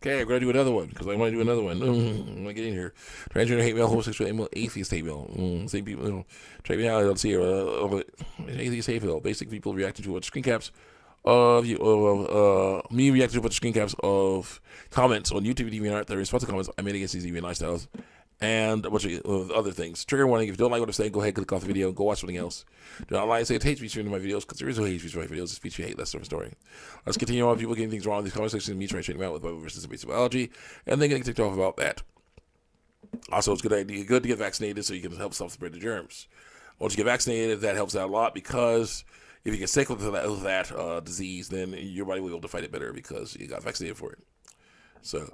Okay, I'm gonna do another one because I want to do another one. I'm gonna get in here. Transgender hate mail, homosexual mail, atheist hate mail. Same people. Check me out. Let's see here. Atheist hate mail. Basic people reacting to what screen caps of you. Me reacting to a bunch of screen caps of comments on YouTube and DeviantArt. The responsive comments I made against these deviant lifestyles. And a bunch of other things. Trigger warning: if you don't like what I'm saying, go ahead, click off the video, and go watch something else. Do not lie and say it's hate speech in my videos, because there is no hate speech in my videos. It's speech you hate. That's a different story. Let's continue on. People getting things wrong in these conversations, and me trying to straighten them out with Bible versus basic biology, and then getting ticked off about that. Also, it's good to get vaccinated so you can help self spread the germs. Once you get vaccinated, that helps out a lot because if you get sick with that disease, then your body will be able to fight it better because you got vaccinated for it. So,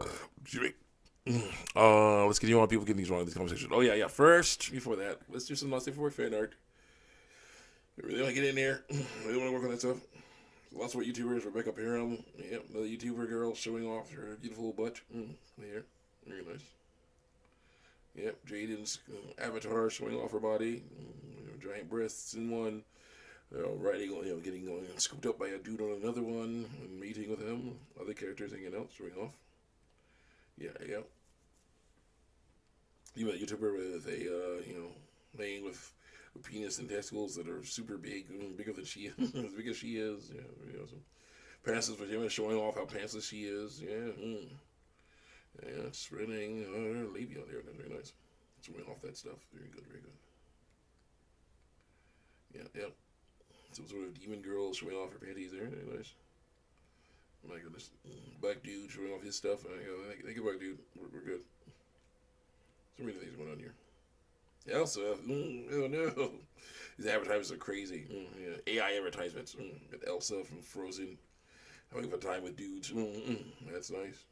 let's continue on. People getting these wrong in these conversations. Oh yeah. First, before that, let's do some Lost for fan art. We really want to get in there. Really want to work on that stuff. Lots of YouTubers. Rebecca Parham. Yep, another YouTuber girl showing off her beautiful butt. There, very nice. Yep, Jaden's avatar showing off her body. Giant breasts in one. Riding, getting scooped up by a dude on another one, and meeting with him. Other characters hanging out, showing off. Yeah. You met a YouTuber with a, man with a penis and testicles that are super big, bigger than she is, as big as she is. Yeah, some pantsless pajamas showing off how pantsless she is. Yeah, spreading her labia there. That's very nice. Showing off that stuff. Very good. Yeah. Some sort of demon girl showing off her panties there. Very nice. Oh my goodness. Black dude showing off his stuff. Thank you, black dude. We're good. So many things going on here. Elsa, oh no. These advertisements are crazy. AI advertisements. Got Elsa from Frozen having a time with dudes. That's nice.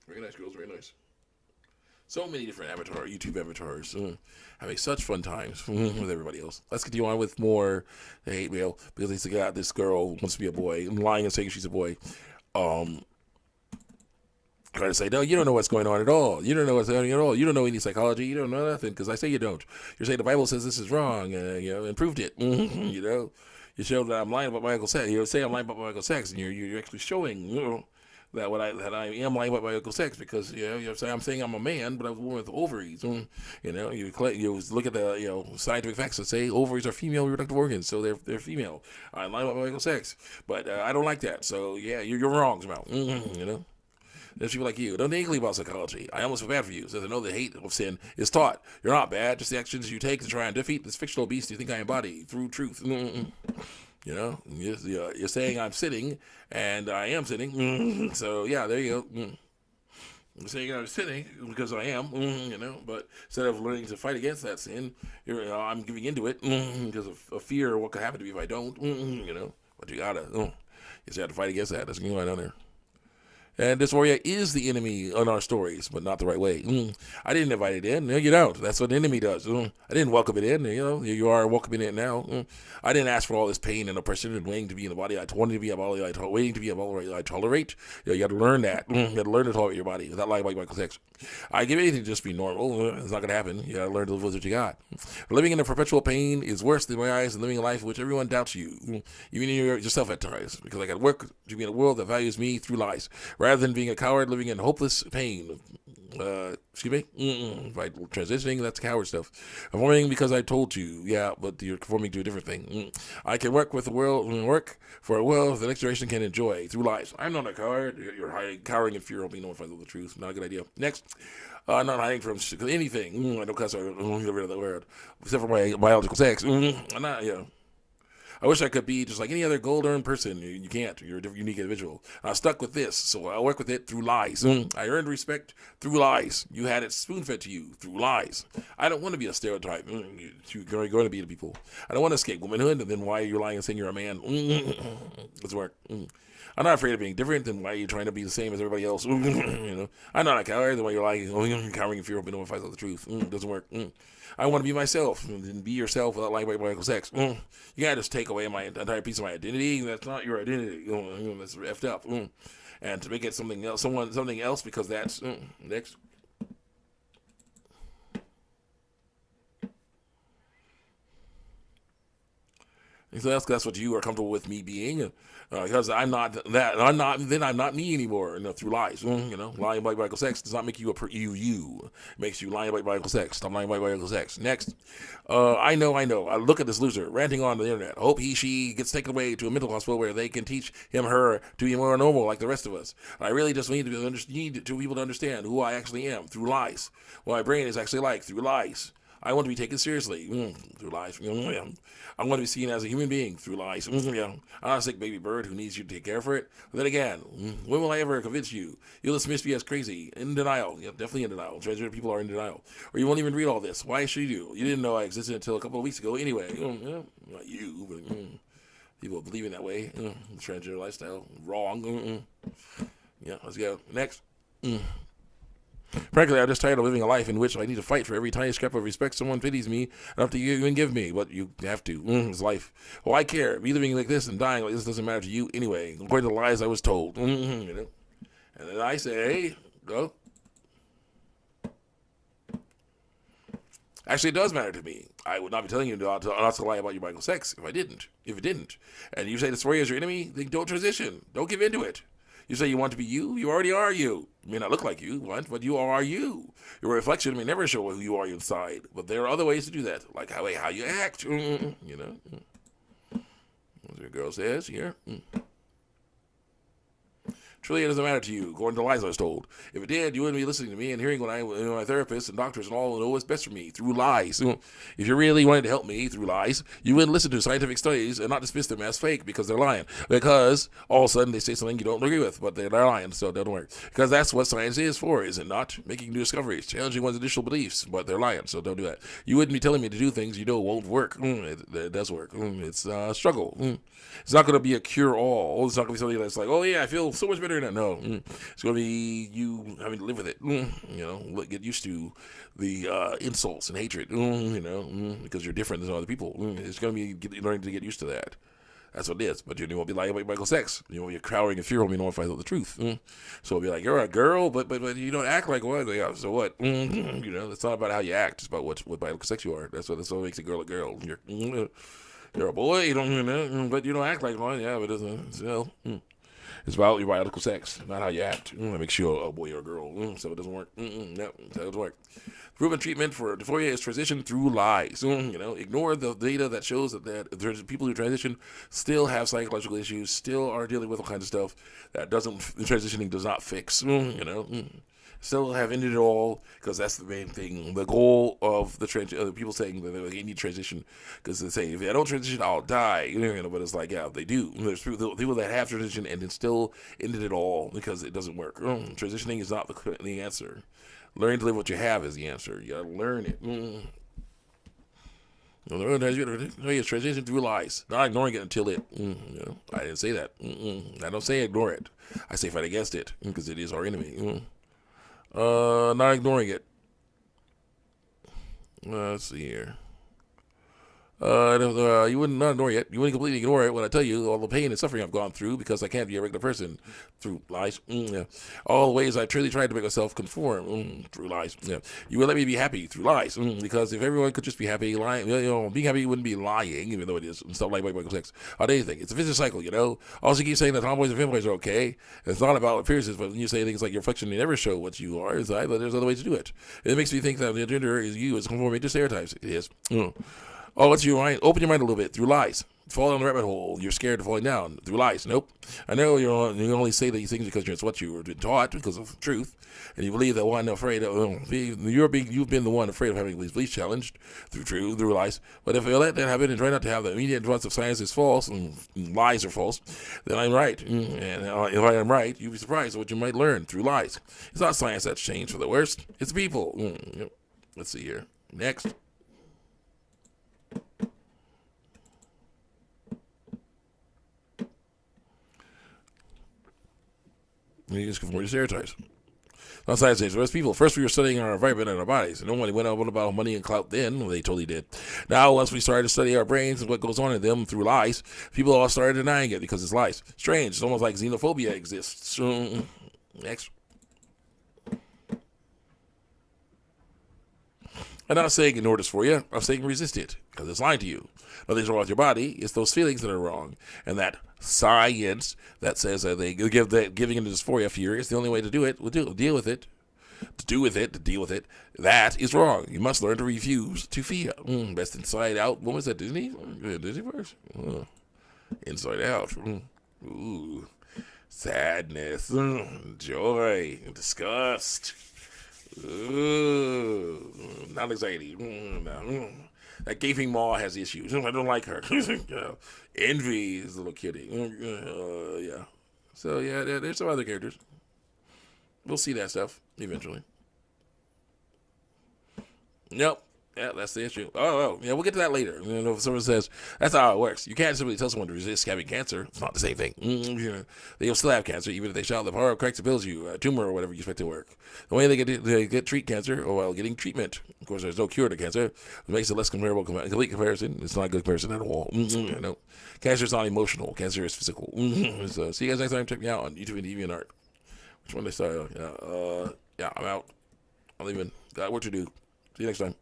Very nice girls, very nice. So many different YouTube avatars, having such fun times with everybody else. Let's continue on with more hate mail because they got this girl wants to be a boy, lying and saying she's a boy. Trying to say, no, you don't know what's going on at all. You don't know what's going on at all. You don't know any psychology. You don't know nothing because I say you don't. You're saying the Bible says this is wrong, and proved it. You show that I'm lying about my Uncle Sex. You say I'm lying about my Uncle Sex, and you're actually showing, that I am lying about my Uncle Sex because I'm saying I'm a man, but I was born with ovaries. You look at the scientific facts that say ovaries are female reproductive organs, so they're female. I'm lying about my Uncle Sex, but I don't like that. So yeah, you're wrong, Jamal. There's people like you. Don't think about psychology. I almost feel bad for you. Says I know the hate of sin is taught. You're not bad. Just the actions you take to try and defeat this fictional beast you think I embody through truth. You're saying I'm sinning, and I am sinning. So yeah, there you go. I'm saying I'm sinning because I am. But instead of learning to fight against that sin, I'm giving into it because of fear of what could happen to me if I don't. But you gotta. You just have to fight against that. That's going on there. And dysphoria is the enemy in our stories, but not the right way. I didn't invite it in. No, you don't. That's what the enemy does. I didn't welcome it in. You are welcoming it now. I didn't ask for all this pain and oppression and waiting to be in the body I wanted to be a body waiting to be a body I tolerate. You got to learn that. You got to learn to tolerate your body without lying like Michael Sex. I give anything to just be normal. It's not going to happen. You got to learn to live with what you got. Living in a perpetual pain is worse than my eyes than living a life in which everyone doubts you, even yourself at times. Because I got to work to be in a world that values me through lies, rather than being a coward living in hopeless pain. Excuse me? By transitioning, that's coward stuff. Performing because I told you, yeah, but you're conforming to a different thing. I can work for a world the next generation can enjoy through lies. I'm not a coward. You're hiding, cowering in fear of being notified of the truth. Not a good idea. Next. I'm not hiding from anything. I don't cuss. I don't get rid of that word. Except for my biological sex. I'm not, I wish I could be just like any other gold-earned person. You can't. You're a different, unique individual. I'm stuck with this, so I'll work with it through lies. I earned respect through lies. You had it spoon-fed to you through lies. I don't want to be a stereotype. You're going to be the people. I don't want to escape womanhood, and then why you're lying and saying you're a man. Let's work. I'm not afraid of being different, then why are you trying to be the same as everybody else? I'm not a coward, then why you're lying, you're cowering in fear of being notified of the truth. Doesn't work. I want to be myself and be yourself without lying about my sex. You gotta just take away my entire piece of my identity. That's not your identity. That's effed up. And to make it something else because that's next. So that's what you are comfortable with me being. Because I'm not that, then I'm not me anymore. Through lies, lying about biological sex does not make you you. It makes you lying about biological sex. Stop lying about biological sex. Next, I know. I look at this loser ranting on the internet. Hope she gets taken away to a mental hospital where they can teach her to be more normal like the rest of us. I really just need people to understand who I actually am through lies. What my brain is actually like through lies. I want to be taken seriously through lies. I want to be seen as a human being through lies. I'm not a sick baby bird who needs you to take care of it. But then again, when will I ever convince you? You'll dismiss me as crazy, in denial. Yeah, definitely in denial. Transgender people are in denial. Or you won't even read all this. Why should you? You didn't know I existed until a couple of weeks ago anyway. Not you, but people believe in that way. Transgender lifestyle. Wrong. Yeah, let's go. Next. Frankly, I'm just tired of living a life in which I need to fight for every tiny scrap of respect someone pities me enough to even give me. But you have to. It's life. Well, I care. Me living like this and dying like this doesn't matter to you anyway, according to the lies I was told. And then I say, go. Actually, it does matter to me. I would not be telling you not to lie about your biological sex if it didn't. And you say dysphoria is your enemy, then don't transition. Don't give in to it. You say you want to be you, you already are you. You may not look like you, but you are you. Your reflection may never show who you are inside, but there are other ways to do that, like how you act. As your girl says here. Truly, it doesn't matter to you, according to lies I was told. If it did, you wouldn't be listening to me and hearing what my therapists and doctors and all know what's best for me through lies. If you really wanted to help me through lies, you wouldn't listen to scientific studies and not dismiss them as fake because they're lying. Because all of a sudden they say something you don't agree with, but they're lying, so it doesn't work. Because that's what science is for, is it not? Making new discoveries, challenging one's initial beliefs, but they're lying, so don't do that. You wouldn't be telling me to do things you know won't work. It does work. It's a struggle. It's not going to be a cure-all. It's not going to be something that's like, oh yeah, I feel so much better now. No. It's going to be you having to live with it. Get used to the insults and hatred, because you're different than other people. It's going to be learning to get used to that. That's what it is. But you won't be lying about biological sex. You're cowering in fear when you know if I know the truth. So it'll be like, you're a girl, but you don't act like one. Yeah, so what? It's not about how you act. It's about what biological sex you are. That's what makes a girl a girl. You're a boy, but you don't act like one. Yeah, but it doesn't. It's about your biological sex, not how you act. That makes you a boy or a girl. So it doesn't work. No, that doesn't work. Proven treatment for dysphoria is transition through lies. Ignore the data that shows that there's people who transition still have psychological issues, still are dealing with all kinds of stuff that transitioning does not fix. Still have ended it all, because that's the main thing. The goal of the people saying that they need transition, because they say, if I don't transition, I'll die. But it's like, yeah, they do. There's people that have transition and then still ended it all because it doesn't work. Transitioning is not the answer. Learning to live what you have is the answer. You gotta learn it. Transition through lies, not ignoring it until it. I didn't say that. I don't say ignore it. I say fight against it, because it is our enemy. Not ignoring it. Let's see here. You wouldn't not ignore it. You wouldn't completely ignore it when I tell you all the pain and suffering I've gone through because I can't be a regular person through lies. All the ways I truly tried to make myself conform through lies. You would let me be happy through lies because if everyone could just be happy, lying, being happy wouldn't be lying, even though it is. Stuff like biological sex on anything. It's a vicious cycle, Also, keep saying that tomboys and femboys are okay. It's not about appearances, but when you say things like your reflection, you never show what you are inside. But there's other ways to do it. It makes me think that the gender is you is conforming to stereotypes. It is. Oh, what's your mind? Open your mind a little bit through lies. Fall down the rabbit hole. You're scared of falling down through lies. Nope. I know you only say these things because it's what you were taught because of truth, and you believe that one afraid of you've been the one afraid of having these beliefs challenged through lies. But if you let that happen and try not to have the immediate influence of science is false and lies are false, then I'm right. And if I am right, you'd be surprised at what you might learn through lies. It's not science that's changed for the worst. It's people. Let's see here. Next. You just conform to stereotypes. Not science age. Most people. First, we were studying our environment and our bodies. And no one went on about money and clout then. Well, they totally did. Now, once we started to study our brains and what goes on in them through lies, people all started denying it because it's lies. Strange. It's almost like xenophobia exists. Next. I'm not saying ignore dysphoria. I'm saying resist it because it's lying to you. Nothing's wrong with your body. It's those feelings that are wrong, and that science that says that they give that giving into dysphoria fear is the only way to do it. We'll deal with it. To deal with it. That is wrong. You must learn to refuse to feel. Best Inside Out. What was that? Disney? Disney first. Inside Out. Ooh, sadness, joy, disgust. Not anxiety. No. That gaping maw has issues. I don't like her. Envy is a little kitty. Yeah. So yeah, there's some other characters. We'll see that stuff eventually. Yep. Yeah, that's the issue. Yeah, we'll get to that later. If someone says that's how it works, you can't simply tell someone to resist having cancer. It's not the same thing. They'll still have cancer, even if they shall live hard or correct pills you a tumor or whatever you expect to work. The way they treat cancer, getting treatment. Of course, there's no cure to cancer. It makes it less comparable. Complete comparison. It's not a good comparison at all. Cancer is not emotional. Cancer is physical. So, see you guys next time. Check me out on YouTube and DeviantArt. Which one they start? Yeah, I'm out. I'm leaving. Got work to do. See you next time.